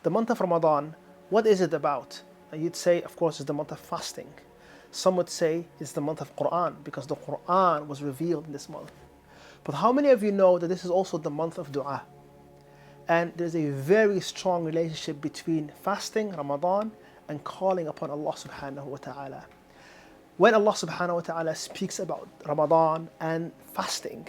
the month of Ramadan, what is it about? And you'd say, of course, it's the month of fasting. Some would say it's the month of Quran because the Quran was revealed in this month. But how many of you know that this is also the month of dua? And there's a very strong relationship between fasting, Ramadan, and calling upon Allah subhanahu wa ta'ala. When Allah subhanahu wa ta'ala speaks about Ramadan and fasting,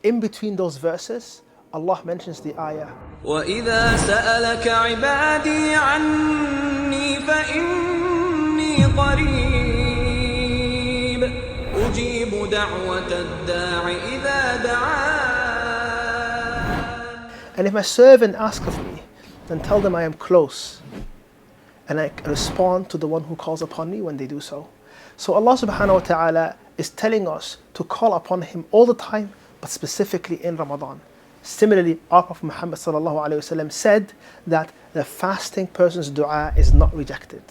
in between those verses, Allah mentions the ayah. وَإِذَا سَأَلَكَ عِبَادِي عَنِّي فَإِنِّي قَرِيبٌ أُجِيبُ دَعْوَةَ الدَّاعِ إِذَا دَعَانِ. And if my servant asks of me, then tell them I am close, and I respond to the one who calls upon me when they do so. So Allah subhanahu wa ta'ala is telling us to call upon Him all the time, but specifically in Ramadan. Similarly, our Prophet Muhammad sallallahu alayhi wasallam said that the fasting person's dua is not rejected.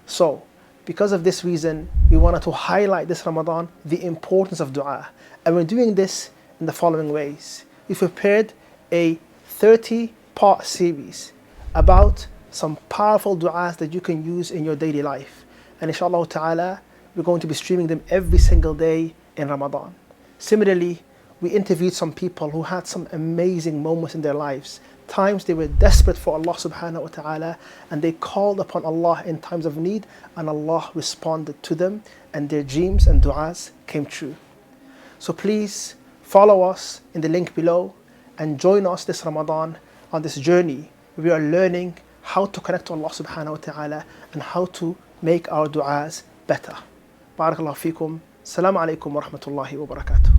So, because of this reason, we wanted to highlight this Ramadan the importance of dua. And we're doing this in the following ways. We've prepared a 30-part series about some powerful du'as that you can use in your daily life. And inshallah ta'ala, we're going to be streaming them every single day in Ramadan. Similarly, we interviewed some people who had some amazing moments in their lives. Times they were desperate for Allah subhanahu wa ta'ala, and they called upon Allah in times of need, and Allah responded to them, and their dreams and du'as came true. So please follow us in the link below and join us this Ramadan on this journey. We are learning how to connect to Allah subhanahu wa ta'ala and how to make our du'as better. Barakallahu feekum. Assalamu alaikum wa rahmatullahi wa barakatuh.